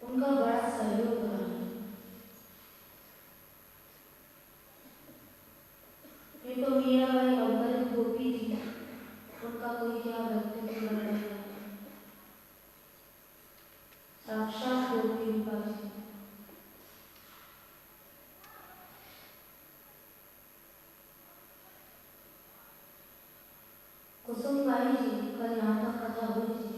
उनका बड़ा सहयोग रहा है। ये तो मीराबाई अवतरित गोपी थी, उनका कोई क्या व्यक्तित्व वर्णन है। साक्षात गोपी रूपा थी। कुसुमबाई जी कल यहाँ पर कथा हुई थी।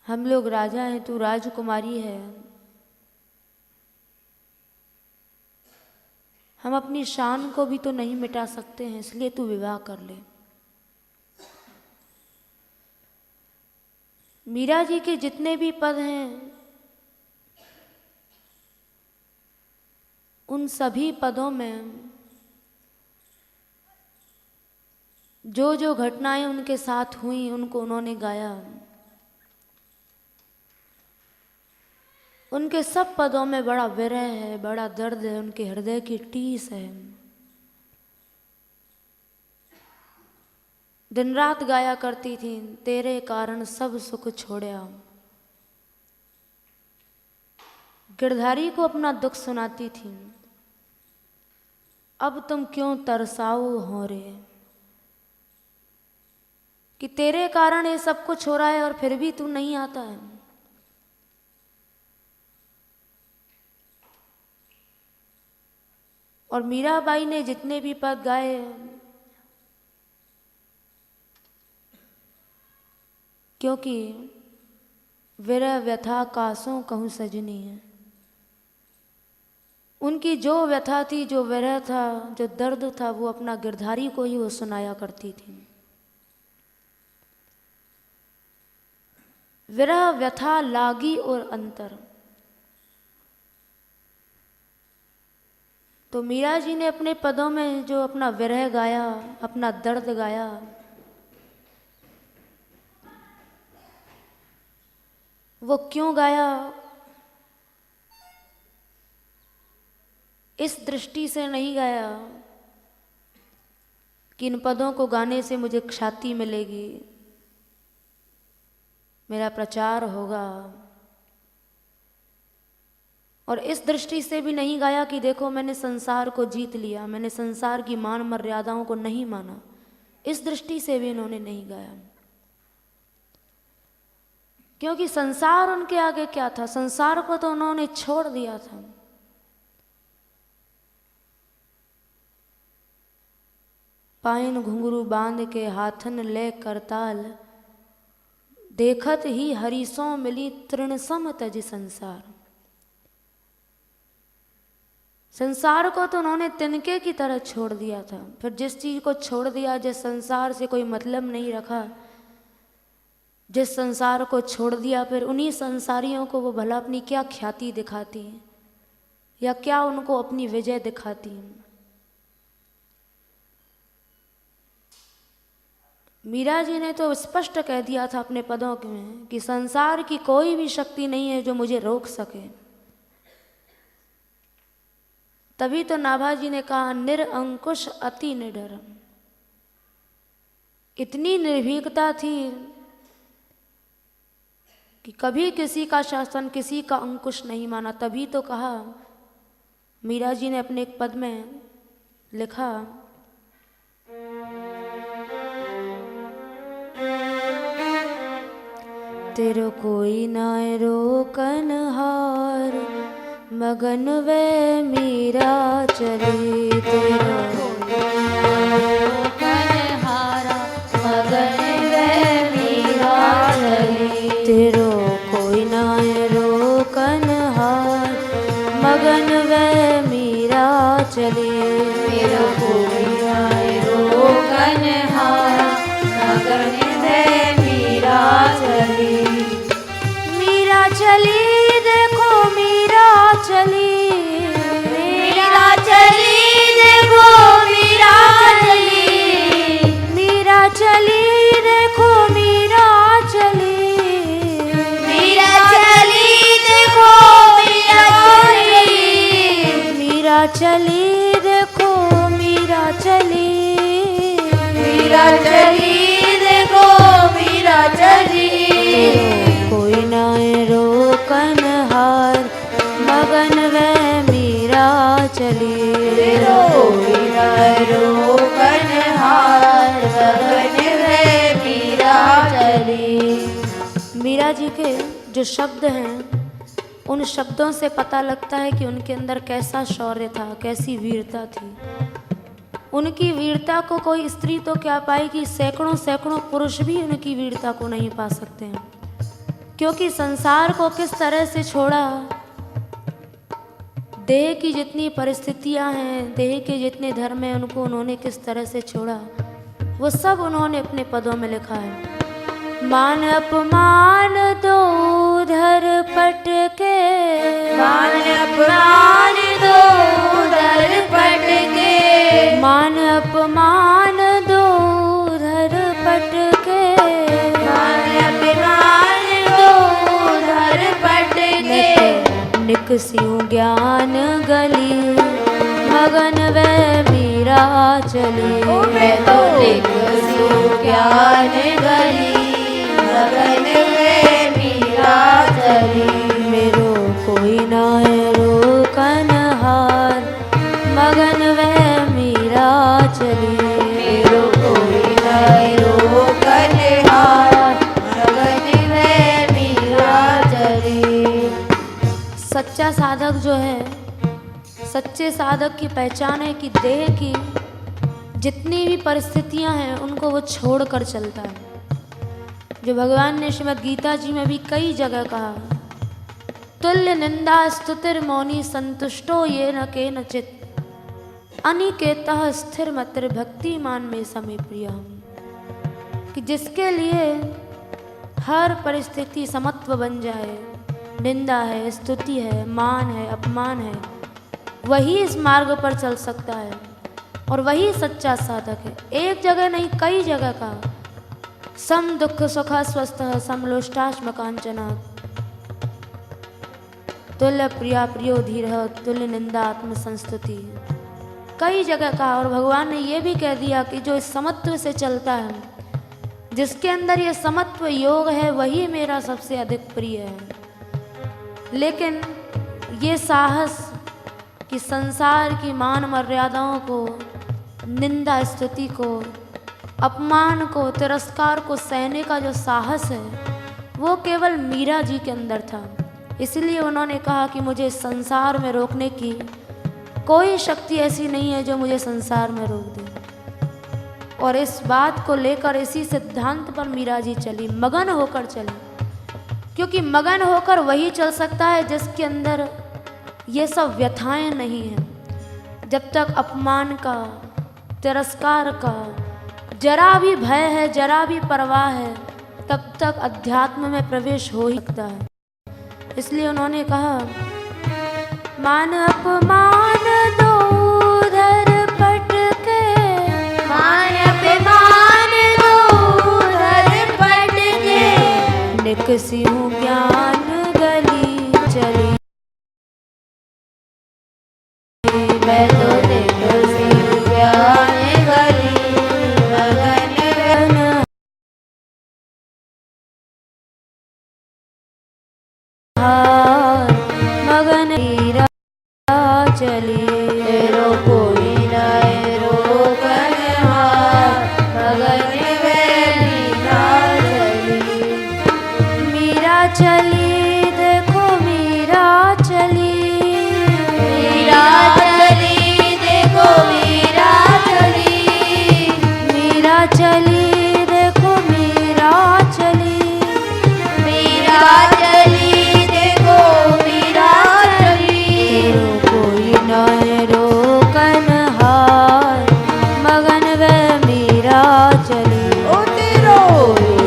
हम लोग राजा हैं, तू राजकुमारी है। हम अपनी शान को भी तो नहीं मिटा सकते हैं, इसलिए तू विवाह कर ले। मीरा जी के जितने भी पद हैं, उन सभी पदों में जो जो घटनाएं उनके साथ हुई उनको उन्होंने गाया। उनके सब पदों में बड़ा विरह है, बड़ा दर्द है, उनके हृदय की टीस है। दिन रात गाया करती थी, तेरे कारण सब सुख छोड़या। गिरधारी को अपना दुख सुनाती थी, अब तुम क्यों तरसाओ हो रे, कि तेरे कारण ये सब कुछ हो रहा है और फिर भी तू नहीं आता है। और मीराबाई ने जितने भी पद गाए, क्योंकि विरह व्यथा कासों कहूँ सजनी है, उनकी जो व्यथा थी, जो विरह था, जो दर्द था, वो अपना गिरधारी को ही वो सुनाया करती थी। विरह व्यथा लागी और अंतर। तो मीरा जी ने अपने पदों में जो अपना विरह गाया, अपना दर्द गाया, वो क्यों गाया? इस दृष्टि से नहीं गाया कि इन पदों को गाने से मुझे ख्याति मिलेगी, मेरा प्रचार होगा। और इस दृष्टि से भी नहीं गाया कि देखो मैंने संसार को जीत लिया, मैंने संसार की मान मर्यादाओं को नहीं माना। इस दृष्टि से भी इन्होंने नहीं गाया, क्योंकि संसार उनके आगे क्या था? संसार को तो उन्होंने छोड़ दिया था। पाइन घुंघरू बांध के हाथन ले करताल, देखत ही हरीसों मिली तृण सम तज संसार। संसार को तो उन्होंने तिनके की तरह छोड़ दिया था। फिर जिस चीज को छोड़ दिया, जिस संसार से कोई मतलब नहीं रखा, जिस संसार को छोड़ दिया, फिर उन्हीं संसारियों को वो भला अपनी क्या ख्याति दिखाती हैं या क्या उनको अपनी विजय दिखाती हैं। मीरा जी ने तो स्पष्ट कह दिया था अपने पदों में कि संसार की कोई भी शक्ति नहीं है जो मुझे रोक सके। तभी तो नाभाजी ने कहा निरअंकुश अति निडर। इतनी निर्भीकता थी कि कभी किसी का शासन, किसी का अंकुश नहीं माना। तभी तो कहा, मीरा जी ने अपने एक पद में लिखा, तेरो कोई ना रोकन हार, मगन वे मीरा चली। तेरो रोकन हारा, मगन वे मीरा चली। तेरो कोई ना रोकन हार, मगन वे मीरा चली। तेरो कोई ना रोकन हार, मगन वे मीरा चली। मीरा चली, देखो मीरा चली। मीरा चली, देखो मीरा चली। मीरा चली, देखो मीरा चली। मीरा चली, देखो मीरा चली। मीरा चली, देखो मीरा चली। मीरा चली, देखो मीरा चली। कोई ना रोकन हार, मगन वे मीरा चली। कोई ना रोकन हार, मगन वे मीरा चली। मीरा जी के जो शब्द हैं, उन शब्दों से पता लगता है कि उनके अंदर कैसा शौर्य था, कैसी वीरता थी। उनकी वीरता को कोई स्त्री तो क्या पाएगी, सैकड़ों सैकड़ों पुरुष भी उनकी वीरता को नहीं पा सकते हैं, क्योंकि संसार को किस तरह से छोड़ा, देह की जितनी परिस्थितियां हैं, देह के जितने धर्म हैं, उनको उन्होंने किस तरह से छोड़ा, वो सब उन्होंने अपने पदों में लिखा है। मान अपमान दो उधर पट के, मान अपमान दो उधर पट के, मान अपमान दो उधर पट के, मान अपमान दो उधर पट के। निकसियों ज्ञान गली मगन वे मीरा चली। मैं तो निकसियों ज्ञान गली मगन वे मीरा चली। मेरो कोई ना रोकन हार मगन वे मीरा चली। मेरो कोई ना रोकन हार मगन वे मीरा चली। सच्चा साधक जो है, सच्चे साधक की पहचान है कि देह की जितनी भी परिस्थितियां हैं उनको वो छोड़ कर चलता है। जो भगवान ने श्रीमद् गीता जी में भी कई जगह कहा, तुल्य निंदा स्तुतिर मौनी संतुष्टो ये न केनचित् अनिकेतः स्थिर मत्र भक्तिमान में समे प्रिय। कि जिसके लिए हर परिस्थिति समत्व बन जाए, निंदा है, स्तुति है, मान है, अपमान है, वही इस मार्ग पर चल सकता है और वही सच्चा साधक है। एक जगह नहीं, कई जगह का सम दुख सुख स्वस्थ समलोष्टाश्म कांचना तुल्य प्रिया प्रियो धीर तुल्य निंदा आत्म संस्तुति, कई जगह का। और भगवान ने ये भी कह दिया कि जो इस समत्व से चलता है, जिसके अंदर ये समत्व योग है, वही मेरा सबसे अधिक प्रिय है। लेकिन ये साहस कि संसार की मान मर्यादाओं को, निंदा स्तुति को, अपमान को, तिरस्कार को सहने का जो साहस है, वो केवल मीरा जी के अंदर था। इसलिए उन्होंने कहा कि मुझे संसार में रोकने की कोई शक्ति ऐसी नहीं है जो मुझे संसार में रोक दे। और इस बात को लेकर, इसी सिद्धांत पर मीरा जी चली, मगन होकर चली। क्योंकि मगन होकर वही चल सकता है जिसके अंदर ये सब व्यथाएं नहीं हैं। जब तक अपमान का, तिरस्कार का जरा भी भय है, जरा भी परवाह है, तब तक अध्यात्म में प्रवेश हो ही सकता है। इसलिए उन्होंने कहा, मान अपमान दो उधर पट के, मान अपमान दो उधर पट के। निकसियों ज्ञान गली चली। मैं तो निकसियों ज्ञान गली मगन वे मगन मीरा चली। मेरो कोई ना रोकन हार मगन वे मीरा चली। मीरा चली, देखो मीरा चली। मीरा चली, देखो मीरा चली। मीरा चली, देखो मीरा चली। मीरा चली, देखो मीरा चली। तेरो कोई न रोकन हार मगन वे मीरा चली। ओ तेरो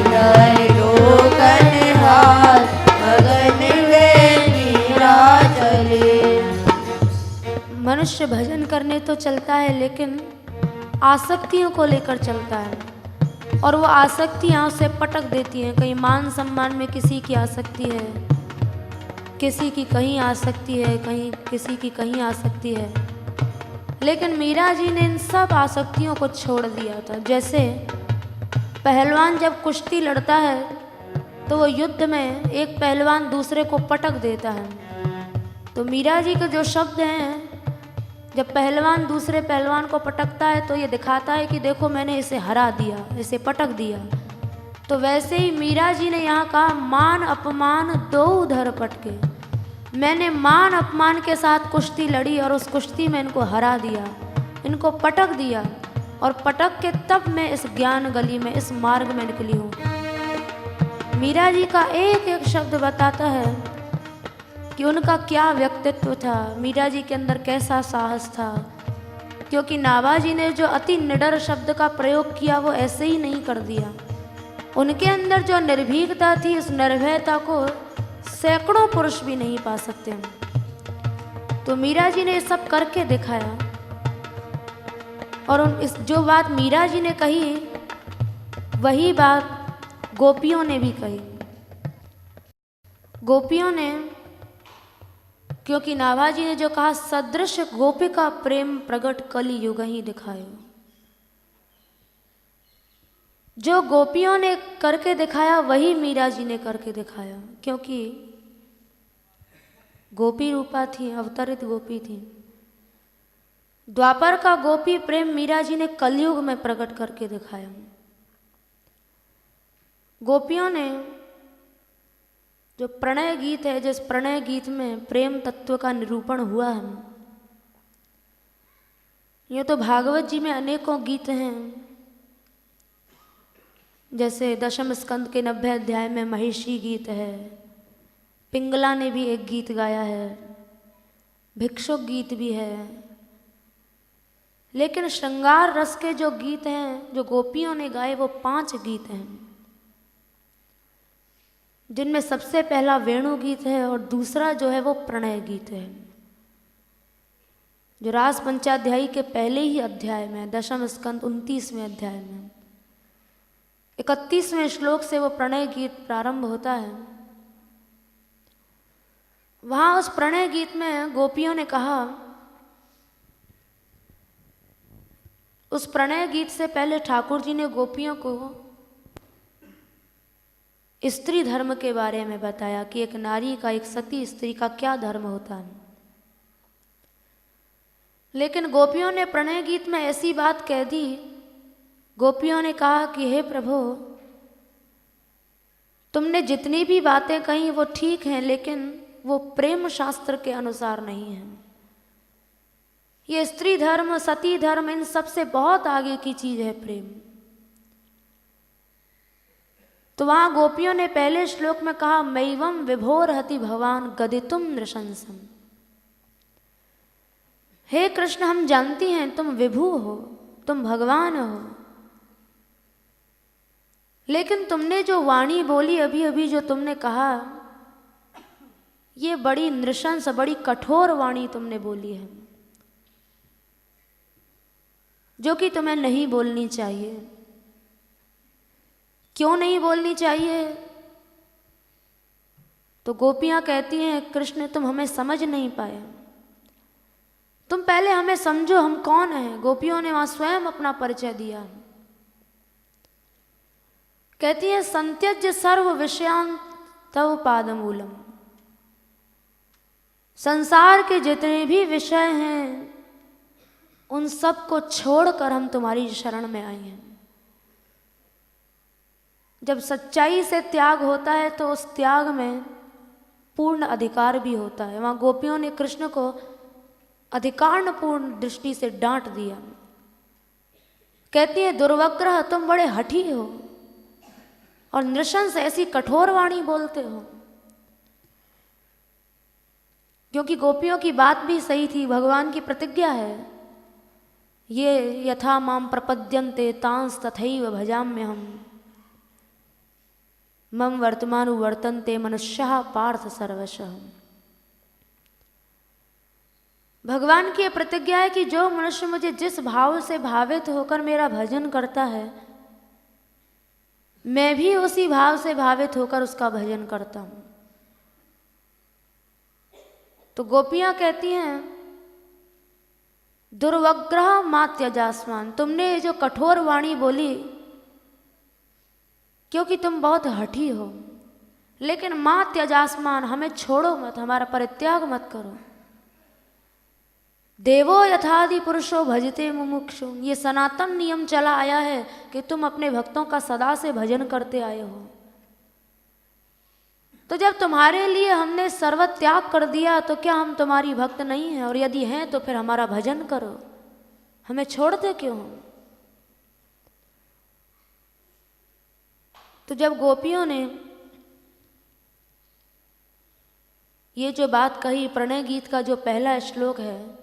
नय रोकन हार मगन वे मीरा चली। मनुष्य भजन करने तो चलता है, लेकिन आसक्तियों को लेकर चलता है और वो आसक्तियाँ उसे पटक देती हैं। कहीं मान सम्मान में किसी की आसक्ति है, किसी की कहीं आसक्ति है, कहीं किसी की कहीं आसक्ति है। लेकिन मीरा जी ने इन सब आसक्तियों को छोड़ दिया था। जैसे पहलवान जब कुश्ती लड़ता है तो वो युद्ध में एक पहलवान दूसरे को पटक देता है। तो मीरा जी के जो शब्द हैं, जब पहलवान दूसरे पहलवान को पटकता है तो ये दिखाता है कि देखो मैंने इसे हरा दिया, इसे पटक दिया। तो वैसे ही मीरा जी ने यहाँ कहा, मान अपमान दो उधर पटके। मैंने मान अपमान के साथ कुश्ती लड़ी और उस कुश्ती में इनको हरा दिया, इनको पटक दिया। और पटक के तब मैं इस ज्ञान गली में, इस मार्ग में निकली हूँ। मीरा जी का एक एक शब्द बताता है कि उनका क्या व्यक्तित्व था, मीरा जी के अंदर कैसा साहस था। क्योंकि नाभाजी ने जो अति निडर शब्द का प्रयोग किया वो ऐसे ही नहीं कर दिया। उनके अंदर जो निर्भीकता थी, उस निर्भयता को सैकड़ों पुरुष भी नहीं पा सकते। तो मीरा जी ने ये सब करके दिखाया। और इस जो बात मीरा जी ने कही वही बात गोपियों ने भी कही। गोपियों ने, क्योंकि नाभाजी ने जो कहा सदृश गोपिका प्रेम प्रगट कलि युग ही दिखायो, जो गोपियों ने करके दिखाया वही मीरा जी ने करके दिखाया। क्योंकि गोपी रूपा थी, अवतरित गोपी थी। द्वापर का गोपी प्रेम मीरा जी ने कलयुग में प्रकट करके दिखाया। गोपियों ने जो प्रणय गीत है, जिस प्रणय गीत में प्रेम तत्व का निरूपण हुआ है, ये तो भागवत जी में अनेकों गीत हैं। जैसे दशम स्कंद के 90 अध्याय में महिषी गीत है, पिंगला ने भी एक गीत गाया है, भिक्षुक गीत भी है। लेकिन श्रृंगार रस के जो गीत हैं जो गोपियों ने गाए वो 5 गीत हैं, जिनमें सबसे पहला वेणु गीत है और दूसरा जो है वो प्रणय गीत है, जो रास पंचाध्यायी के पहले ही अध्याय में, दशम स्कंद 29वें अध्याय में 31वें श्लोक से वो प्रणय गीत प्रारंभ होता है। वहां उस प्रणय गीत में गोपियों ने कहा, उस प्रणय गीत से पहले ठाकुर जी ने गोपियों को स्त्री धर्म के बारे में बताया कि एक नारी का, एक सती स्त्री का क्या धर्म होता है। लेकिन गोपियों ने प्रणय गीत में ऐसी बात कह दी, गोपियों ने कहा कि हे प्रभु, तुमने जितनी भी बातें कही वो ठीक हैं, लेकिन वो प्रेम शास्त्र के अनुसार नहीं है। ये स्त्री धर्म, सती धर्म, इन सबसे बहुत आगे की चीज है प्रेम। तो वहां गोपियों ने पहले श्लोक में कहा, मैवम विभोरहति भगवान गदितुम नृशंसम। हे कृष्ण, हम जानती हैं तुम विभु हो, तुम भगवान हो, लेकिन तुमने जो वाणी बोली अभी अभी, जो तुमने कहा, ये बड़ी नृशंस, बड़ी कठोर वाणी तुमने बोली है, जो कि तुम्हें नहीं बोलनी चाहिए। क्यों नहीं बोलनी चाहिए? तो गोपियां कहती हैं, कृष्ण तुम हमें समझ नहीं पाए, तुम पहले हमें समझो हम कौन हैं। गोपियों ने वहां स्वयं अपना परिचय दिया। कहती हैं, संत्यज्य सर्व विषयान तव पादमूलम। संसार के जितने भी विषय हैं उन सब को छोड़कर हम तुम्हारी शरण में आए हैं। जब सच्चाई से त्याग होता है तो उस त्याग में पूर्ण अधिकार भी होता है। वहां गोपियों ने कृष्ण को अधिकारपूर्ण दृष्टि से डांट दिया। कहती है, दुर्वग्रह, तुम बड़े हठी हो और नृशंस, ऐसी कठोर वाणी बोलते हो। क्योंकि गोपियों की बात भी सही थी, भगवान की प्रतिज्ञा है, ये यथा माम प्रपद्यन्ते तांस तथैव भजाम्यहम्, मम वर्तमानु वर्तन्ते मनुष्याः पार्थ सर्वशः। भगवान की यह प्रतिज्ञा है कि जो मनुष्य मुझे जिस भाव से भावित होकर मेरा भजन करता है, मैं भी उसी भाव से भावित होकर उसका भजन करता हूं। तो गोपियां कहती हैं, दुर्वग्रह मा त्यजास्मान, तुमने जो कठोर वाणी बोली क्योंकि तुम बहुत हठी हो, लेकिन मा त्यजास्मान, हमें छोड़ो मत, हमारा परित्याग मत करो। देवो यथादि पुरुषो भजते मुमुक्षु, ये सनातन नियम चला आया है कि तुम अपने भक्तों का सदा से भजन करते आए हो। तो जब तुम्हारे लिए हमने सर्व त्याग कर दिया तो क्या हम तुम्हारी भक्त नहीं हैं? और यदि हैं तो फिर हमारा भजन करो, हमें छोड़ते क्यों हो? तो जब गोपियों ने ये जो बात कही प्रणय गीत का जो पहला श्लोक है,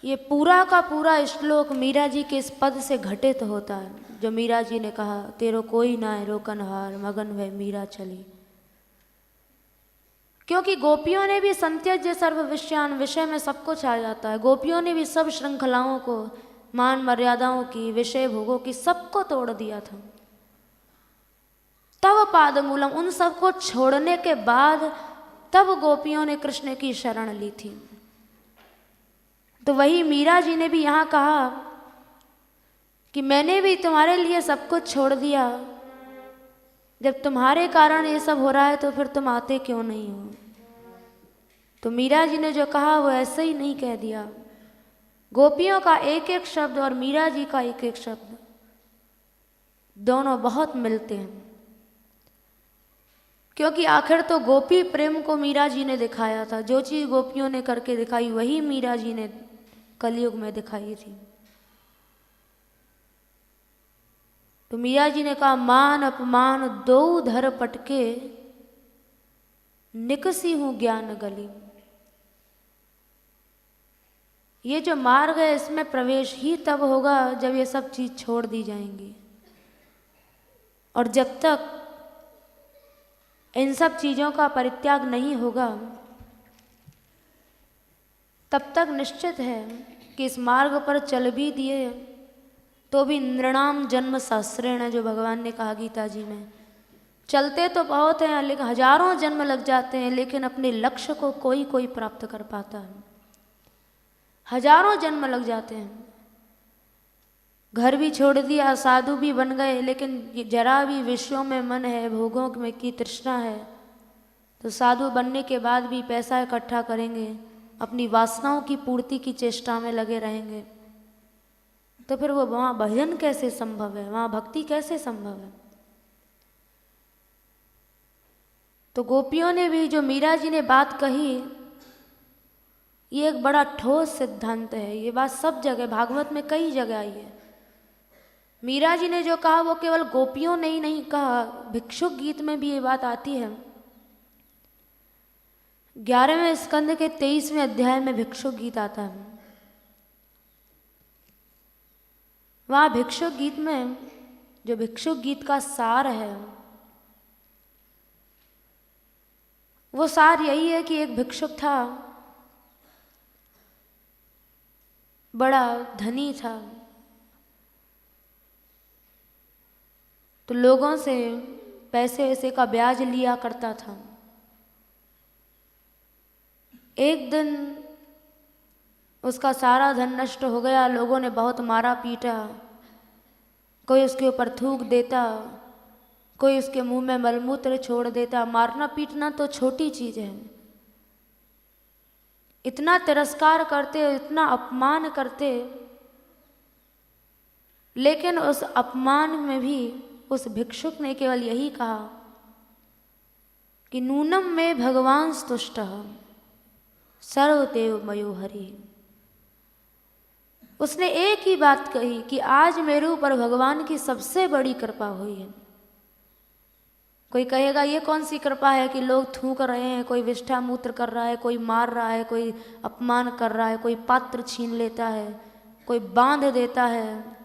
ये पूरा का पूरा श्लोक मीरा जी के इस पद से घटित होता है, जो मीरा जी ने कहा, तेरो कोई ना रोकन हार, मगन वह मीरा चली। क्योंकि गोपियों ने भी संत्यज्य सर्व विषयान, विषय में सब कुछ आ जाता है। गोपियों ने भी सब श्रृंखलाओं को, मान मर्यादाओं की, विषय भोगों की, सबको तोड़ दिया था। तब पाद मूलम, उन सबको छोड़ने के बाद तब गोपियों ने कृष्ण की शरण ली थी। तो वही मीरा जी ने भी यहाँ कहा कि मैंने भी तुम्हारे लिए सब कुछ छोड़ दिया, जब तुम्हारे कारण ये सब हो रहा है तो फिर तुम आते क्यों नहीं हो। तो मीरा जी ने जो कहा वो ऐसे ही नहीं कह दिया। गोपियों का एक एक शब्द और मीरा जी का एक एक शब्द, दोनों बहुत मिलते हैं। क्योंकि आखिर तो गोपी प्रेम को मीरा जी ने दिखाया था। जो चीज़ गोपियों ने करके दिखाई वही मीरा जी ने कलयुग में दिखाई थी। तो मीरा जी ने कहा, मान अपमान दो धर पटके, निकसी हूं ज्ञान गली। ये जो मार्ग है इसमें प्रवेश ही तब होगा जब ये सब चीज छोड़ दी जाएंगी। और जब तक इन सब चीजों का परित्याग नहीं होगा तब तक निश्चित है कि इस मार्ग पर चल भी दिए तो भी नृणाम जन्म शास्त्रेण है, जो भगवान ने कहा गीता जी में। चलते तो बहुत हैं, लेकिन हजारों जन्म लग जाते हैं, लेकिन अपने लक्ष्य को कोई कोई प्राप्त कर पाता है। हजारों जन्म लग जाते हैं। घर भी छोड़ दिया, साधु भी बन गए, लेकिन जरा भी विषयों में मन है, भोगों में की तृष्णा है, तो साधु बनने के बाद भी पैसा इकट्ठा करेंगे, अपनी वासनाओं की पूर्ति की चेष्टा में लगे रहेंगे। तो फिर वो वहाँ भजन कैसे संभव है, वहाँ भक्ति कैसे संभव है। तो गोपियों ने भी जो मीरा जी ने बात कही, ये एक बड़ा ठोस सिद्धांत है। ये बात सब जगह, भागवत में कई जगह आई है। मीरा जी ने जो कहा वो केवल गोपियों ने ही नहीं कहा, भिक्षुक गीत में भी ये बात आती है। 11वें स्कंद के 23वें अध्याय में भिक्षुक गीत आता है। वहाँ भिक्षुक गीत में जो भिक्षुक गीत का सार है, वो सार यही है कि एक भिक्षुक था, बड़ा धनी था, तो लोगों से पैसे वैसे का ब्याज लिया करता था। एक दिन उसका सारा धन नष्ट हो गया, लोगों ने बहुत मारा पीटा, कोई उसके ऊपर थूक देता, कोई उसके मुंह में मलमूत्र छोड़ देता। मारना पीटना तो छोटी चीज़ है, इतना तिरस्कार करते, इतना अपमान करते, लेकिन उस अपमान में भी उस भिक्षुक ने केवल यही कहा कि नूनम में भगवान स्तुष्टः सर्वदेव मयो हरि। उसने एक ही बात कही कि आज मेरे ऊपर भगवान की सबसे बड़ी कृपा हुई है। कोई कहेगा ये कौन सी कृपा है कि लोग थूक रहे हैं, कोई विष्ठा मूत्र कर रहा है, कोई मार रहा है, कोई अपमान कर रहा है, कोई पात्र छीन लेता है, कोई बांध देता है,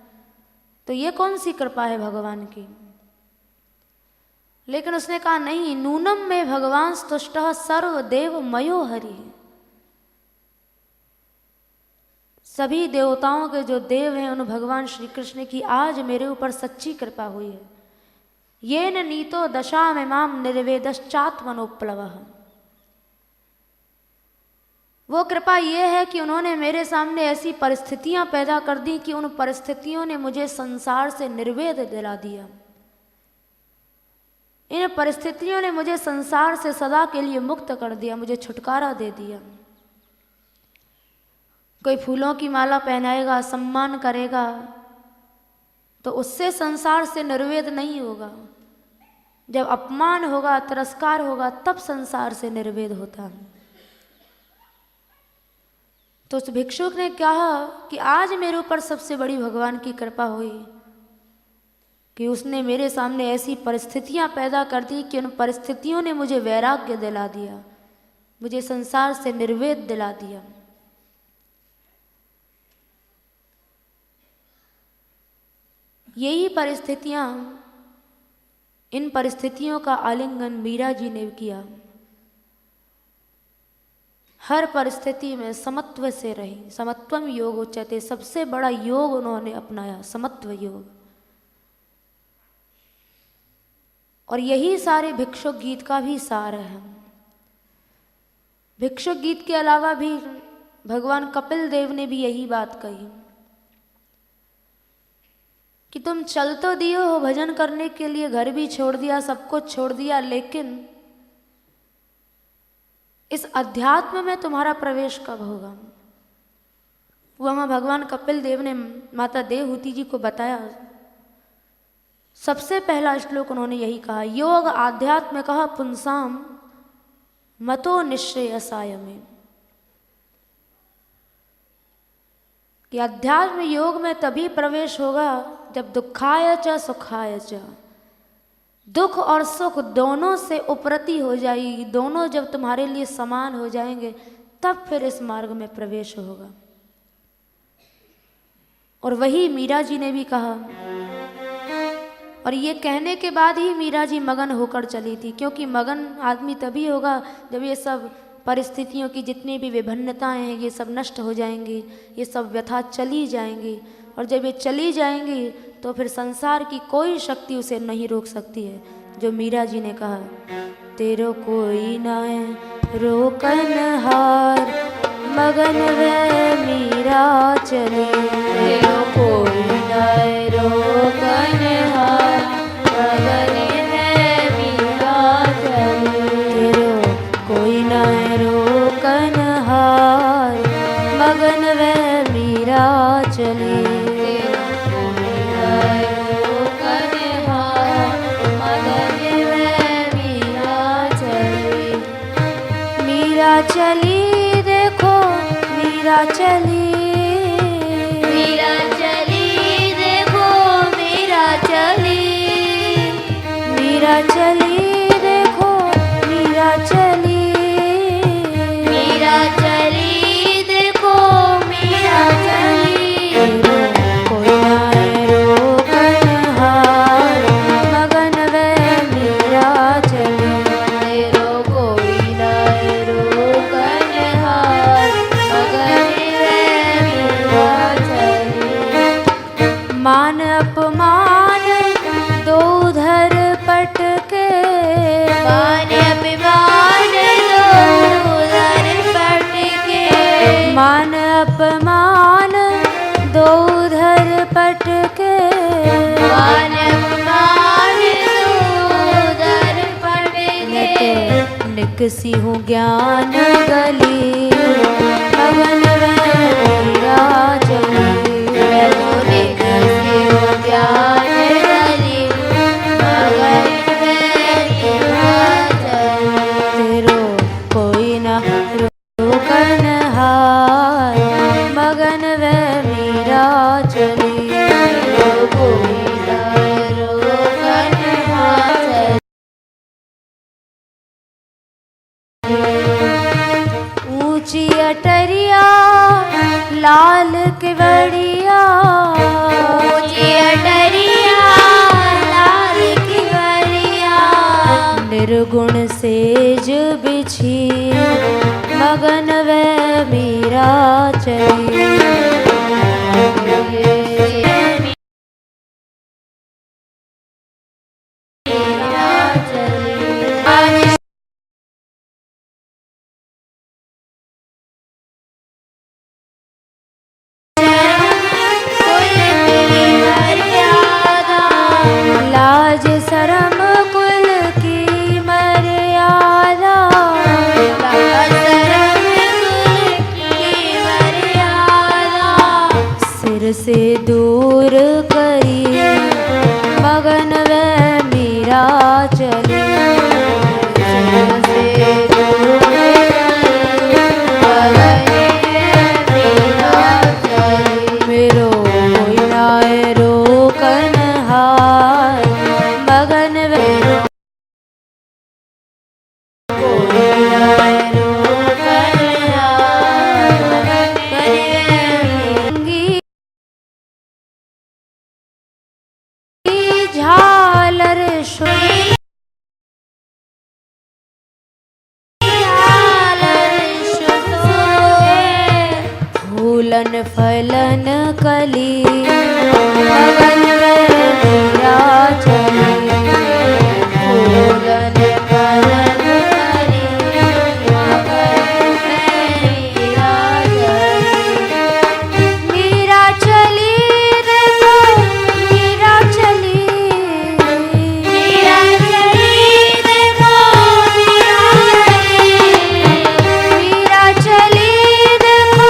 तो ये कौन सी कृपा है भगवान की। लेकिन उसने कहा नहीं, नूनम में भगवान स्तुष्टः सर्वदेव मयो हरि। सभी देवताओं के जो देव हैं उन भगवान श्री कृष्ण की आज मेरे ऊपर सच्ची कृपा हुई है। ये न नीतो दशा में माम निर्वेदश्चात्मनोप्लवः। वो कृपा ये है कि उन्होंने मेरे सामने ऐसी परिस्थितियां पैदा कर दी कि उन परिस्थितियों ने मुझे संसार से निर्वेद दिला दिया। इन परिस्थितियों ने मुझे संसार से सदा के लिए मुक्त कर दिया, मुझे छुटकारा दे दिया। कोई फूलों की माला पहनाएगा, सम्मान करेगा, तो उससे संसार से निर्वेद नहीं होगा। जब अपमान होगा, तिरस्कार होगा, तब संसार से निर्वेद होता है। तो उस भिक्षुक ने कहा कि आज मेरे ऊपर सबसे बड़ी भगवान की कृपा हुई कि उसने मेरे सामने ऐसी परिस्थितियां पैदा कर दी कि उन परिस्थितियों ने मुझे वैराग्य दिला दिया, मुझे संसार से निर्वेद दिला दिया। यही परिस्थितियां, इन परिस्थितियों का आलिंगन मीरा जी ने किया। हर परिस्थिति में समत्व से रही। समत्वम योग उच्यते, सबसे बड़ा योग उन्होंने अपनाया, समत्व योग। और यही सारे भिक्षुक गीत का भी सार है। भिक्षुक गीत के अलावा भी भगवान कपिल देव ने भी यही बात कही कि तुम चल तो दियो हो भजन करने के लिए, घर भी छोड़ दिया, सब कुछ छोड़ दिया, लेकिन इस अध्यात्म में तुम्हारा प्रवेश कब होगा? वहाँ भगवान कपिल देव ने माता देवहूति जी को बताया। सबसे पहला श्लोक उन्होंने यही कहा, योग आध्यात्म कहा पुंसाम मतो निश्रेयसाय में, कि अध्यात्म योग में तभी प्रवेश होगा जब दुखाय च सुखाय च, दुख और सुख दोनों से उपरति हो जाएगी, दोनों जब तुम्हारे लिए समान हो जाएंगे तब फिर इस मार्ग में प्रवेश होगा। और वही मीरा जी ने भी कहा। और ये कहने के बाद ही मीरा जी मगन होकर चली थी, क्योंकि मगन आदमी तभी होगा जब ये सब परिस्थितियों की जितनी भी विभिन्नताएं हैं ये सब नष्ट हो जाएंगी, ये सब व्यथा चली जाएंगी। और जब ये चली जाएंगी तो फिर संसार की कोई शक्ति उसे नहीं रोक सकती है। जो मीरा जी ने कहा, तेरो कोई ना रोकन हार, मगन वे मीरा चली। तेरो कोई ना रोकन हार, मगन वे मीरा चली। तेरो कोई ना रोकन हार, मगन वे मीरा चली। चली देखो मीरा चली, मीरा चली देखो मीरा चली, मीरा चली देखो मीरा चली, मीरा चली देखो मीरा चली। कोई ना रोकन हार, मगन वे मीरा चली। तेरो कोई ना रोकन हार, मगन वे मीरा चली। मान अपमान दो उधर पटके, मान अभिमान दो उधर पटके, मान अपमान दो उधर पटके। मान अभिमान दो उधर पटके। निकसी हूँ ज्ञान गली, मगन वे मीरा चली। मैं तो निकसी हूँ ज्ञान गली, मगन वे मीरा चली। तेरो कोई ना रोकन हार, मगन वे मीरा चली। तेरो कोई ना रोकन हार, ऊंची अटरिया लाल केवड़िया, ऊंची अटरिया लाल केवड़िया। निर्गुण सेज बिछी, मगन वे मीरा चली। मीरा चली। लाज शरम कुल की मर्यादा, सिर से दूर करी, मगन वे मीरा चली। मेरो कोई ना रोकन हार, फूलन फलन कली मगन में मीरा चली। फूलन फलन कली मगन में मीरा चली। मीरा चली देखो मीरा चली। मीरा चली देखो मीरा चली। मीरा चली देखो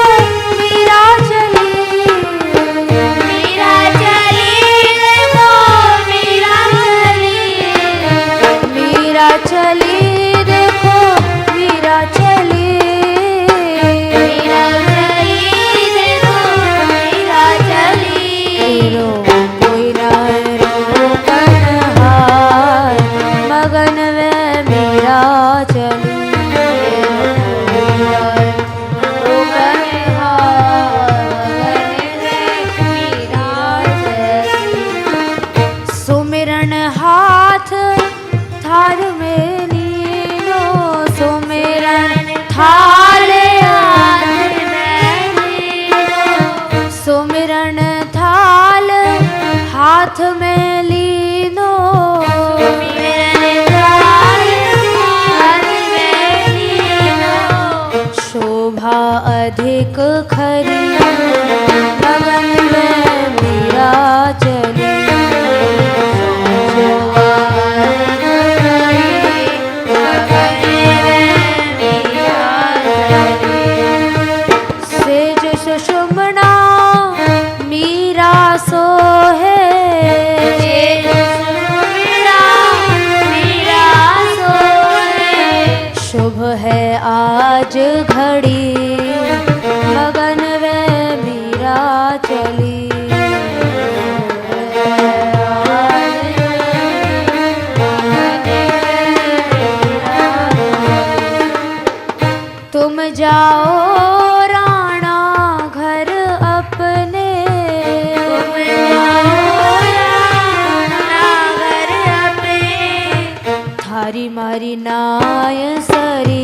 मीरा चली। मीरा चली देखो मीरा चली। मीरा चली देखो मीरा चली। रो कोई ना रोकन हार मगन में मीरा चली। रोकन हार मीरा चली। सुमिरन हाथ थाल में लीनो। सुमिरन थाल हाथ में लीनो। सुमिरन थाल हाथ में लीनो। शोभा अधिक खरी मगन में मीरा चली। सेज सुषुम्ना मीरा सोहे। शुभ है आज घड़ी मगन में मीरा चली। तुम जाओ राणा घर अपने। तुम जाओ राणा घर अपने। थारी मारी नाय सरी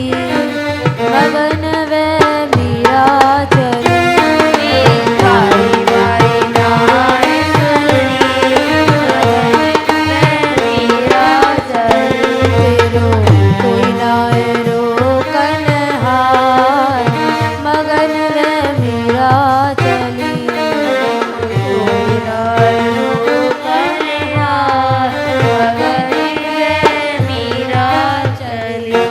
मगन में मीरा चली। थारी मारी नाय सरी मगन में मीरा चली। तेरो कोई नाय रोकन हार मगन में मीरा चली। कोई नाय रोकन हार मगन में मीरा चली।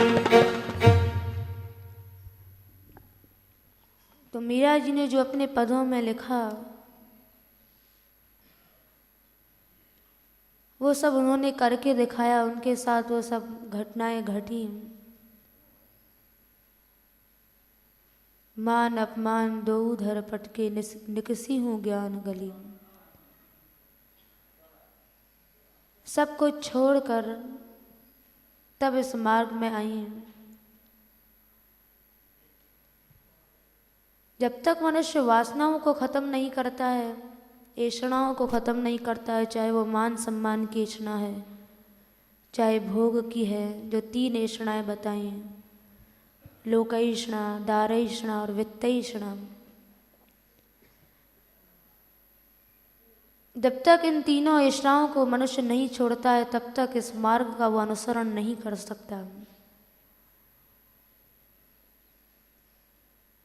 तो मीरा जी ने जो अपने पदों में लिखा वो सब उन्होंने करके दिखाया। उनके साथ वो सब घटनाएं घटी। मान अपमान दो धर पटके निकसी हूँ ज्ञान गली। सब कुछ छोड़कर तब इस मार्ग में आई। जब तक मनुष्य वासनाओं को खत्म नहीं करता है, ऐषणाओं को खत्म नहीं करता है, चाहे वो मान सम्मान की ऐषणा है, चाहे भोग की है, जो 3 ऐषणाएं बताई हैं, लोकैषणा, दारैषणा और वित्तैषणा। जब तक इन तीनों ऐषणाओं को मनुष्य नहीं छोड़ता है तब तक इस मार्ग का वो अनुसरण नहीं कर सकता।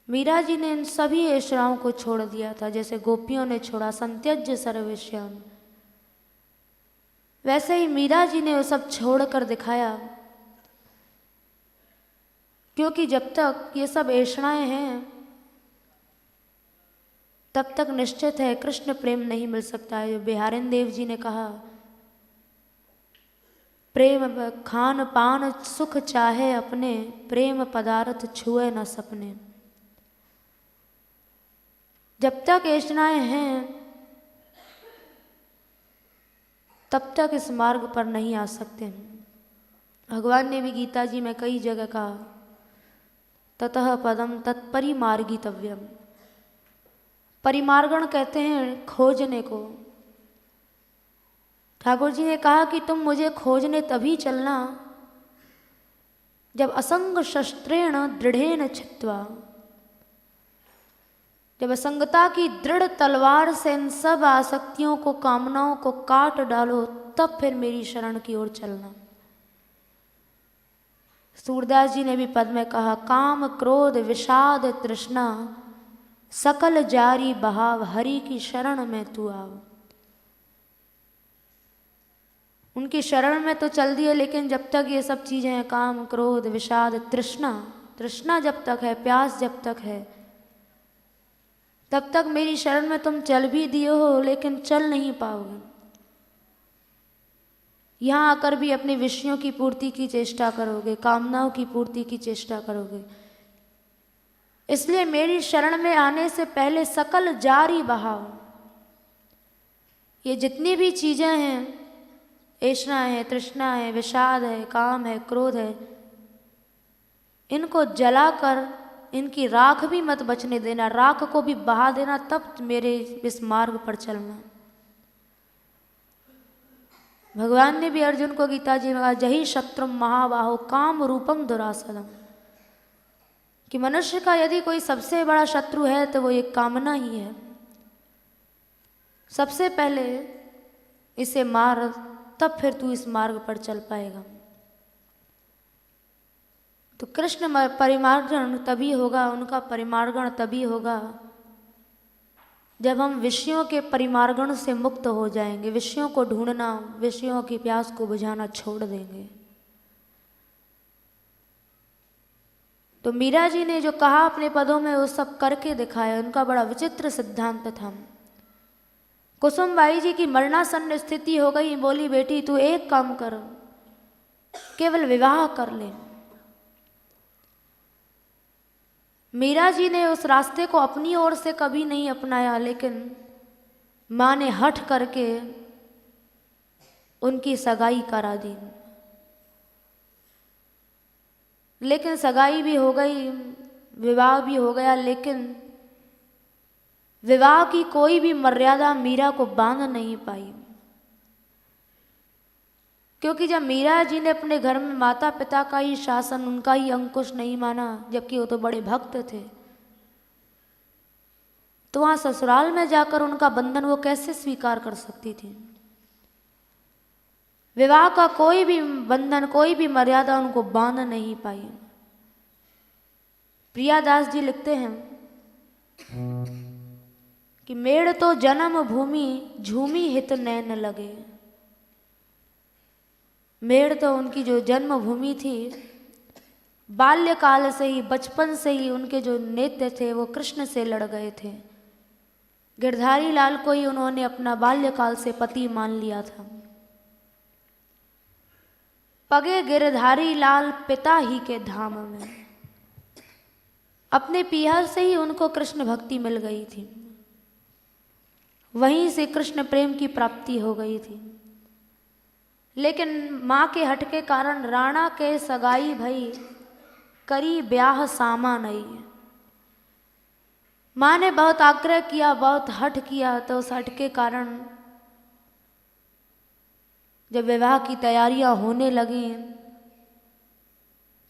मीरा जी ने इन सभी ऐषणाओं को छोड़ दिया था। जैसे गोपियों ने छोड़ा संत्यज्य सर्वेश्याम, वैसे ही मीरा जी ने वो सब छोड़ कर दिखाया। क्योंकि जब तक ये सब ऐषणाएं हैं तब तक निश्चित है कृष्ण प्रेम नहीं मिल सकता है। जो बिहारिन देव जी ने कहा, प्रेम खान पान सुख चाहे अपने, प्रेम पदार्थ छुए न सपने। जब तक ऐषणाएं हैं तब तक इस मार्ग पर नहीं आ सकते। भगवान ने भी गीता जी में कई जगह कहा, ततः पदम तत्परिमार्गितव्यम। परिमार्गण कहते हैं खोजने को। ठाकुर जी ने कहा कि तुम मुझे खोजने तभी चलना जब असंग शस्त्रेण दृढ़ेन छित्वा, जब असंगता की दृढ़ तलवार से इन सब आसक्तियों को, कामनाओं को काट डालो, तब फिर मेरी शरण की ओर चलना। सूरदास जी ने भी पद में कहा, काम क्रोध विषाद तृष्णा सकल जारी बहाव, हरि की शरण में तू आव। उनकी शरण में तो चल दिए, लेकिन जब तक ये सब चीजें हैं, काम क्रोध विषाद तृष्णा, तृष्णा जब तक है, प्यास जब तक है, तब तक मेरी शरण में तुम चल भी दिए हो, लेकिन चल नहीं पाओगे। यहाँ आकर भी अपने विषयों की पूर्ति की चेष्टा करोगे, कामनाओं की पूर्ति की चेष्टा करोगे। इसलिए मेरी शरण में आने से पहले सकल जारी बहाव, ये जितनी भी चीजें हैं, ऐषणा है, तृष्णा है, विषाद है, काम है, क्रोध है, इनको जलाकर इनकी राख भी मत बचने देना, राख को भी बहा देना, तब मेरे इस मार्ग पर चलना। भगवान ने भी अर्जुन को गीता जी में कहा, जही शत्रुम महाबाहो काम रूपम दुरासदम, कि मनुष्य का यदि कोई सबसे बड़ा शत्रु है तो वो एक कामना ही है। सबसे पहले इसे मार, तब फिर तू इस मार्ग पर चल पाएगा। तो कृष्ण परिमार्जन तभी होगा, उनका परिमार्गण तभी होगा जब हम विषयों के परिमार्गण से मुक्त हो जाएंगे, विषयों को ढूंढना, विषयों की प्यास को बुझाना छोड़ देंगे। तो मीरा जी ने जो कहा अपने पदों में, वो सब करके दिखाया। उनका बड़ा विचित्र सिद्धांत था। कुसुम बाई जी की मरणासन्न स्थिति हो गई, बोली बेटी तू एक काम कर, केवल विवाह कर ले। मीरा जी ने उस रास्ते को अपनी ओर से कभी नहीं अपनाया, लेकिन माँ ने हठ करके उनकी सगाई करा दी। लेकिन सगाई भी हो गई, विवाह भी हो गया, लेकिन विवाह की कोई भी मर्यादा मीरा को बांध नहीं पाई। क्योंकि जब मीरा जी ने अपने घर में माता पिता का ही शासन, उनका ही अंकुश नहीं माना, जबकि वो तो बड़े भक्त थे, तो वहां ससुराल में जाकर उनका बंधन वो कैसे स्वीकार कर सकती थी। विवाह का कोई भी बंधन, कोई भी मर्यादा उनको बांध नहीं पाई। प्रियादास जी लिखते हैं कि मेड़ तो जन्म भूमि झूमी हित नैन लगे। मेड़ तो उनकी जो जन्म भूमि थी, बाल्यकाल से ही, बचपन से ही उनके जो नेत्र थे वो कृष्ण से लड़ गए थे। गिरधारी लाल को ही उन्होंने अपना बाल्यकाल से पति मान लिया था। पगे गिरधारी लाल पिता ही के धाम में, अपने पिया से ही उनको कृष्ण भक्ति मिल गई थी, वहीं से कृष्ण प्रेम की प्राप्ति हो गई थी। लेकिन माँ के हट के कारण राणा के सगाई भई, करी ब्याह सामा नहीं। माँ ने बहुत आग्रह किया, बहुत हठ किया, तो उस हट के कारण जब विवाह की तैयारियां होने लगी,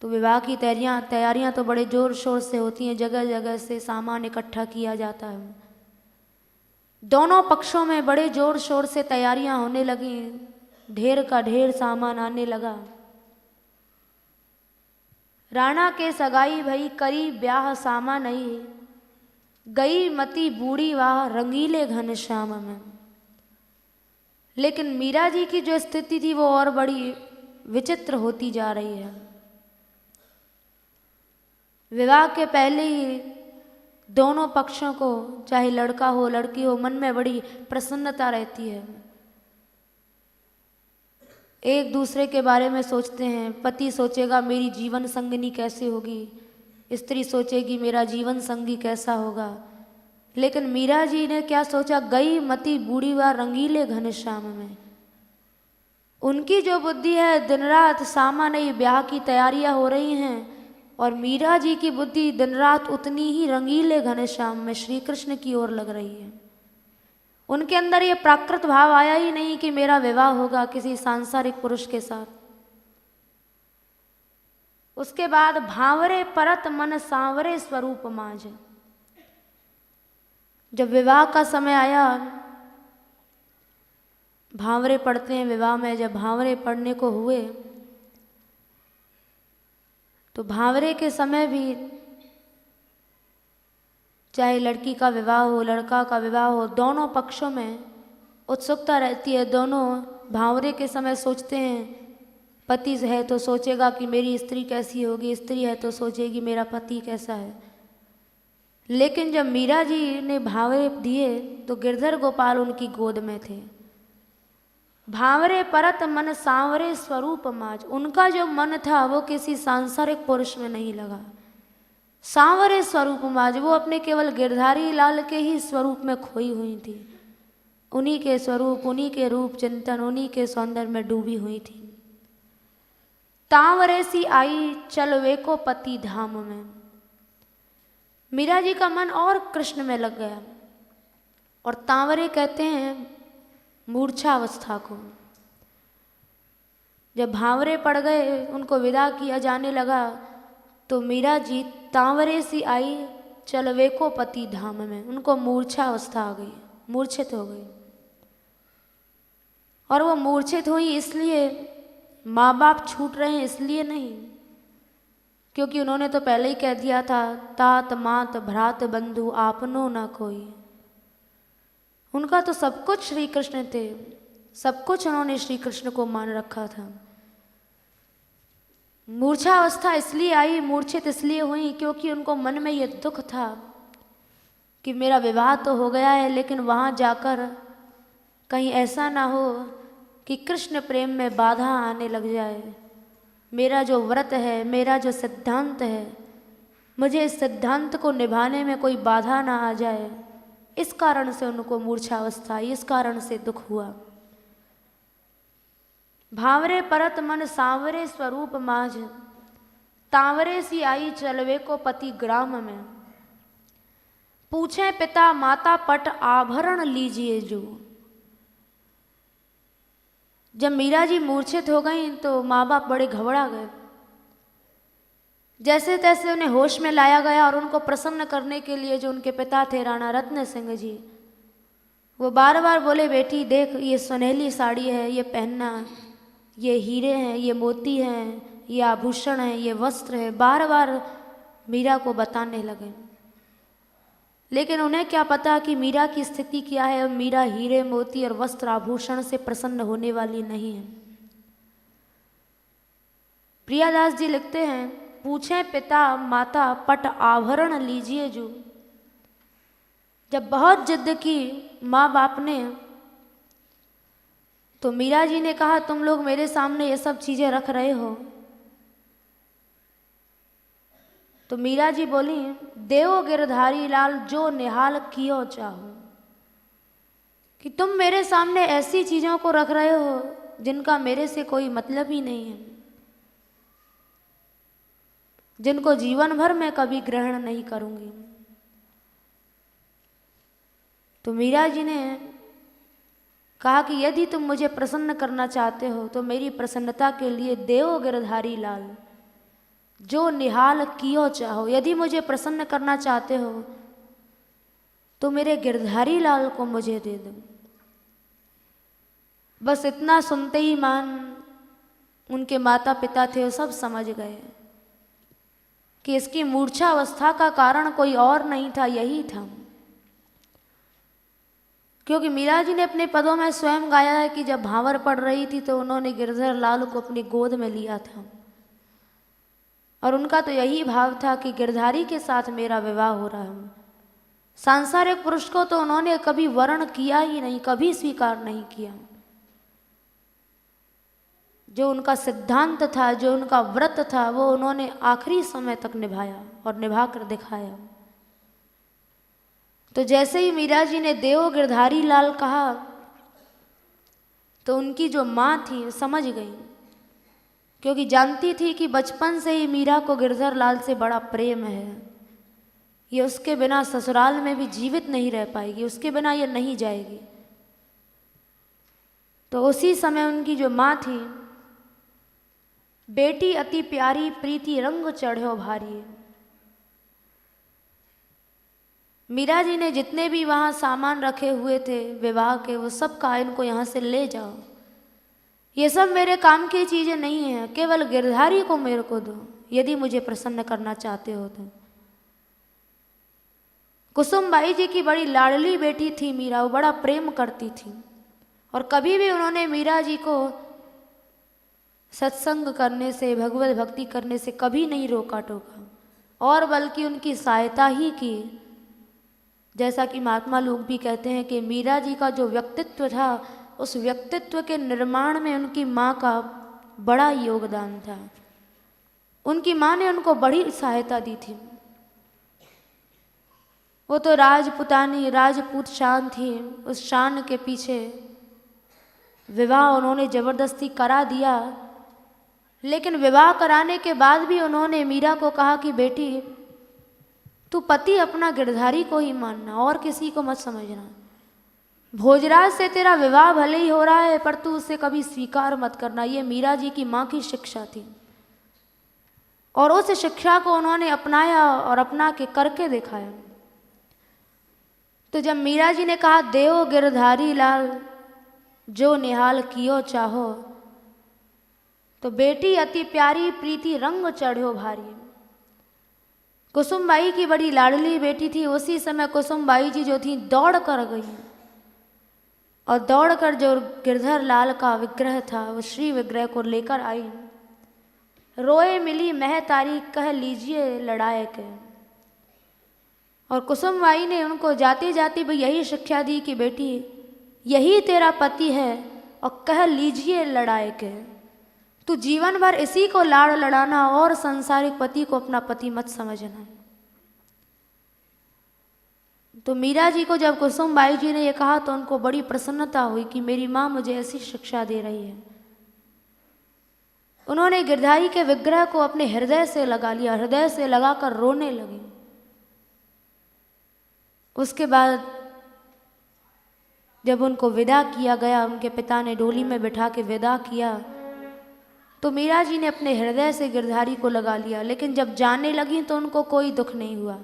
तो विवाह की तैयारियां तो बड़े जोर शोर से होती हैं, जगह जगह से सामान इकट्ठा किया जाता है। दोनों पक्षों में बड़े जोर शोर से तैयारियां होने लगी, ढेर का ढेर सामान आने लगा। राणा के सगाई भई, करी ब्याह सामा नहीं, गई मती बूढ़ी वाह रंगीले घन श्याम में। लेकिन मीरा जी की जो स्थिति थी वो और बड़ी विचित्र होती जा रही है। विवाह के पहले ही दोनों पक्षों को, चाहे लड़का हो लड़की हो, मन में बड़ी प्रसन्नता रहती है। एक दूसरे के बारे में सोचते हैं। पति सोचेगा मेरी जीवन संगिनी कैसे होगी, स्त्री सोचेगी मेरा जीवन संगी कैसा होगा। लेकिन मीरा जी ने क्या सोचा, गई मती बूढ़ी व रंगीले घनश्याम में। उनकी जो बुद्धि है, दिन रात सामा नहीं, ब्याह की तैयारियां हो रही हैं, और मीरा जी की बुद्धि दिन रात उतनी ही रंगीले घनश्याम में श्री कृष्ण की ओर लग रही है। उनके अंदर ये प्राकृत भाव आया ही नहीं कि मेरा विवाह होगा किसी सांसारिक पुरुष के साथ। उसके बाद भावरे परत मन सांवरे स्वरूप मांझ, जब विवाह का समय आया, भांवरे पड़ते हैं विवाह में, जब भांवरे पड़ने को हुए तो भांवरे के समय भी चाहे लड़की का विवाह हो लड़का का विवाह हो, दोनों पक्षों में उत्सुकता रहती है। दोनों भांवरे के समय सोचते हैं, पति है तो सोचेगा कि मेरी स्त्री कैसी होगी, स्त्री है तो सोचेगी मेरा पति कैसा है। लेकिन जब मीरा जी ने भांवरे दिए तो गिरधर गोपाल उनकी गोद में थे। भांवरे परत मन सांवरे स्वरूप माज, उनका जो मन था वो किसी सांसारिक पुरुष में नहीं लगा। सांवरे स्वरूप माज, वो अपने केवल गिरधारी लाल के ही स्वरूप में खोई हुई थी। उन्हीं के स्वरूप, उन्हीं के रूप चिंतन, उन्हीं के सौंदर्य में डूबी हुई थी। तांवरे सी आई चलवे को पति धाम में, मीरा जी का मन और कृष्ण में लग गया। और तांवरे कहते हैं मूर्छा अवस्था को। जब भांवरे पड़ गए, उनको विदा किया जाने लगा, तो मीरा जी तांवरे सी आई चलवे को पति धाम में, उनको मूर्छा अवस्था आ गई, मूर्छित हो गई। और वो मूर्छित हुई इसलिए, माँ बाप छूट रहे हैं इसलिए नहीं, क्योंकि उन्होंने तो पहले ही कह दिया था, तात मात भ्रात बंधु आपनो ना कोई। उनका तो सब कुछ श्री कृष्ण थे, सब कुछ उन्होंने श्री कृष्ण को मान रखा था। मूर्छा अवस्था इसलिए आई, मूर्छित इसलिए हुई क्योंकि उनको मन में ये दुख था कि मेरा विवाह तो हो गया है, लेकिन वहाँ जाकर कहीं ऐसा ना हो कि कृष्ण प्रेम में बाधा आने लग जाए। मेरा जो व्रत है, मेरा जो सिद्धांत है, मुझे इस सिद्धांत को निभाने में कोई बाधा ना आ जाए। इस कारण से उनको मूर्छा अवस्था आई, इस कारण से दुख हुआ। भांवरे परत मन सांवरे स्वरूप माज, तांवरे सी आई चलवे को पति ग्राम में। पूछे पिता माता पट आभरण लीजिए जो। जब मीरा जी मूर्छित हो गई तो माँ बाप बड़े घबरा गए। जैसे तैसे उन्हें होश में लाया गया और उनको प्रसन्न करने के लिए जो उनके पिता थे राणा रत्न सिंह जी, वो बार बार बोले, बेटी देख ये सुनहली साड़ी है, ये पहनना, ये हीरे हैं, ये मोती हैं, ये आभूषण हैं, ये वस्त्र है। बार बार मीरा को बताने लगे। लेकिन उन्हें क्या पता कि मीरा की स्थिति क्या है। मीरा हीरे मोती और वस्त्र आभूषण से प्रसन्न होने वाली नहीं है। प्रियादास जी लिखते हैं, पूछे पिता माता पट आभरण लीजिए जो। जब बहुत जिद की माँ बाप ने, तो मीरा जी ने कहा, तुम लोग मेरे सामने ये सब चीजें रख रहे हो। तो मीरा जी बोली, देव गिरधारी लाल जो निहाल कियो चाहो, कि तुम मेरे सामने ऐसी चीजों को रख रहे हो जिनका मेरे से कोई मतलब ही नहीं है, जिनको जीवन भर मैं कभी ग्रहण नहीं करूंगी। तो मीरा जी ने कहा कि यदि तुम मुझे प्रसन्न करना चाहते हो तो मेरी प्रसन्नता के लिए देव गिरधारी लाल जो निहाल कियो चाहो, यदि मुझे प्रसन्न करना चाहते हो तो मेरे गिरधारी लाल को मुझे दे दो। बस इतना सुनते ही उनके माता पिता थे वो सब समझ गए कि इसकी मूर्छा अवस्था का कारण कोई और नहीं था, यही था। क्योंकि मीरा जी ने अपने पदों में स्वयं गाया है कि जब भांवर पड़ रही थी तो उन्होंने गिरधर लाल को अपनी गोद में लिया था, और उनका तो यही भाव था कि गिरधारी के साथ मेरा विवाह हो रहा है। सांसारिक पुरुष को तो उन्होंने कभी वर्ण किया ही नहीं, कभी स्वीकार नहीं किया। जो उनका सिद्धांत था, जो उनका व्रत था, वो उन्होंने आखिरी समय तक निभाया और निभा कर दिखाया। तो जैसे ही मीरा जी ने देव गिरधारी लाल कहा तो उनकी जो माँ थी समझ गई, क्योंकि जानती थी कि बचपन से ही मीरा को गिरधर लाल से बड़ा प्रेम है। ये उसके बिना ससुराल में भी जीवित नहीं रह पाएगी, उसके बिना ये नहीं जाएगी। तो उसी समय उनकी जो माँ थी, बेटी अति प्यारी प्रीति रंग चढ़ो भारी, मीरा जी ने जितने भी वहाँ सामान रखे हुए थे विवाह के, वो सब कहा इनको यहाँ से ले जाओ, ये सब मेरे काम की चीज़ें नहीं हैं, केवल गिरधारी को मेरे को दो यदि मुझे प्रसन्न करना चाहते हो तो। कुसुमबाई जी की बड़ी लाडली बेटी थी मीरा, वो बड़ा प्रेम करती थी और कभी भी उन्होंने मीरा जी को सत्संग करने से, भगवत भक्ति करने से कभी नहीं रोका टोका और बल्कि उनकी सहायता ही की। जैसा कि महात्मा लोग भी कहते हैं कि मीरा जी का जो व्यक्तित्व था, उस व्यक्तित्व के निर्माण में उनकी माँ का बड़ा योगदान था। उनकी माँ ने उनको बड़ी सहायता दी थी। वो तो राजपुतानी राजपूत शान थी, उस शान के पीछे विवाह उन्होंने जबरदस्ती करा दिया, लेकिन विवाह कराने के बाद भी उन्होंने मीरा को कहा कि बेटी तू पति अपना गिरधारी को ही मानना और किसी को मत समझना। भोजराज से तेरा विवाह भले ही हो रहा है पर तू उसे कभी स्वीकार मत करना। ये मीरा जी की माँ की शिक्षा थी और उस शिक्षा को उन्होंने अपनाया और अपना के करके दिखाया। तो जब मीरा जी ने कहा देव गिरधारी लाल जो निहाल कियो चाहो, तो बेटी अति प्यारी प्रीति रंग चढ़ो भारी। कुसुमबाई की बड़ी लाडली बेटी थी। उसी समय कुसुमबाई जी जो थी दौड़ कर गई और दौड़कर जो गिरधर लाल का विग्रह था वो श्री विग्रह को लेकर आई। रोए मिली मह तारी कह लीजिए लड़ाए के। और कुसुमबाई ने उनको जाते जाते भी यही शिक्षा दी कि बेटी यही तेरा पति है और कह लीजिए लड़ाए के। तू जीवन भर इसी को लाड़ लड़ाना और संसारिक पति को अपना पति मत समझना। तो मीरा जी को जब कुसुमबाई जी ने ये कहा तो उनको बड़ी प्रसन्नता हुई कि मेरी माँ मुझे ऐसी शिक्षा दे रही है। उन्होंने गिरधारी के विग्रह को अपने हृदय से लगा लिया, हृदय से लगाकर रोने लगी। उसके बाद जब उनको विदा किया गया, उनके पिता ने डोली में बिठा के विदा किया, तो मीरा जी ने अपने हृदय से गिरधारी को लगा लिया। लेकिन जब जाने लगी तो उनको कोई दुख नहीं हुआ।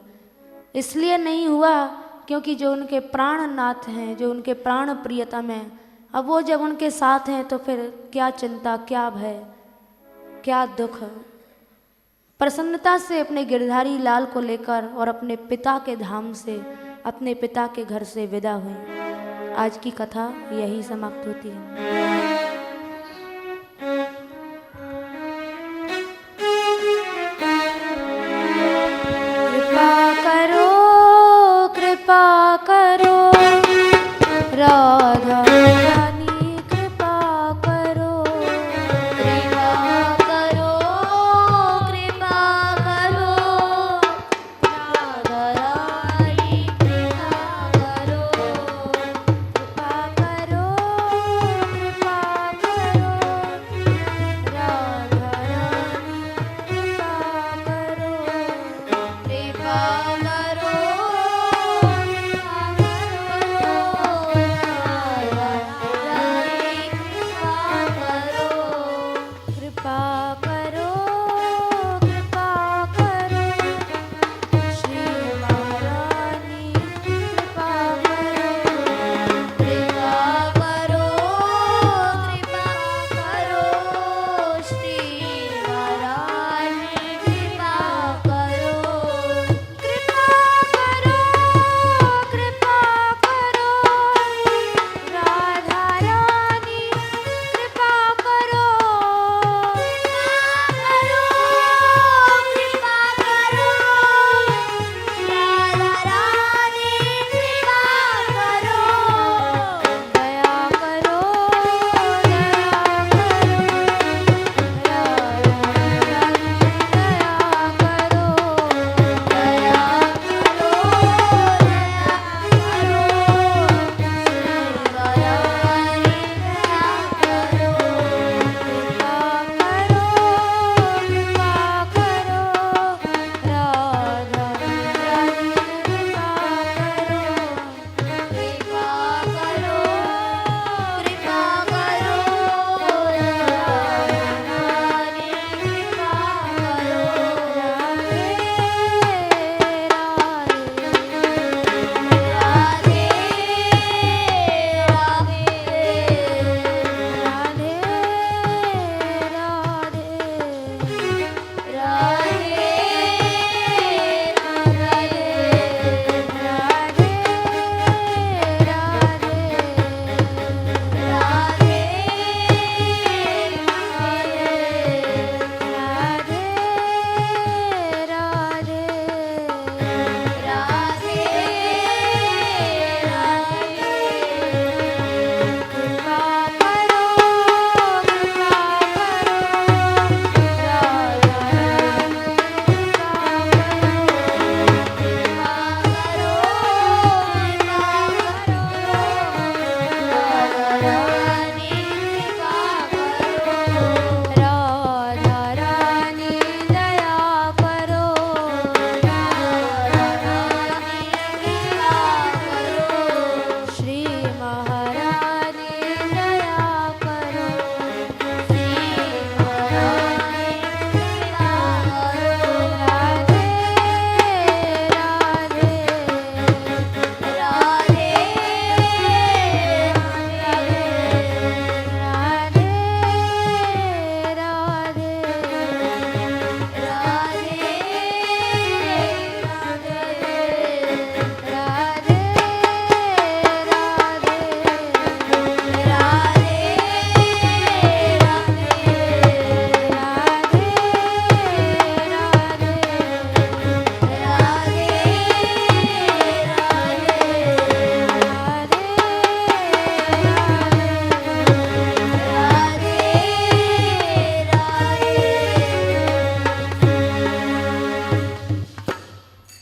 इसलिए नहीं हुआ क्योंकि जो उनके प्राणनाथ हैं, जो उनके प्राण प्रियतम हैं, अब वो जब उनके साथ हैं तो फिर क्या चिंता, क्या भय, क्या दुख। प्रसन्नता से अपने गिरधारी लाल को लेकर और अपने पिता के धाम से, अपने पिता के घर से विदा हुई। आज की कथा यही समाप्त होती है। कृपा करो राधा रानी, कृपा करो, कृपा करो, कृपा करो राधा रानी, कृपा करो, कृपा करो, कृपा करो राधा रानी, कृपा करो, कृपा करो। श्री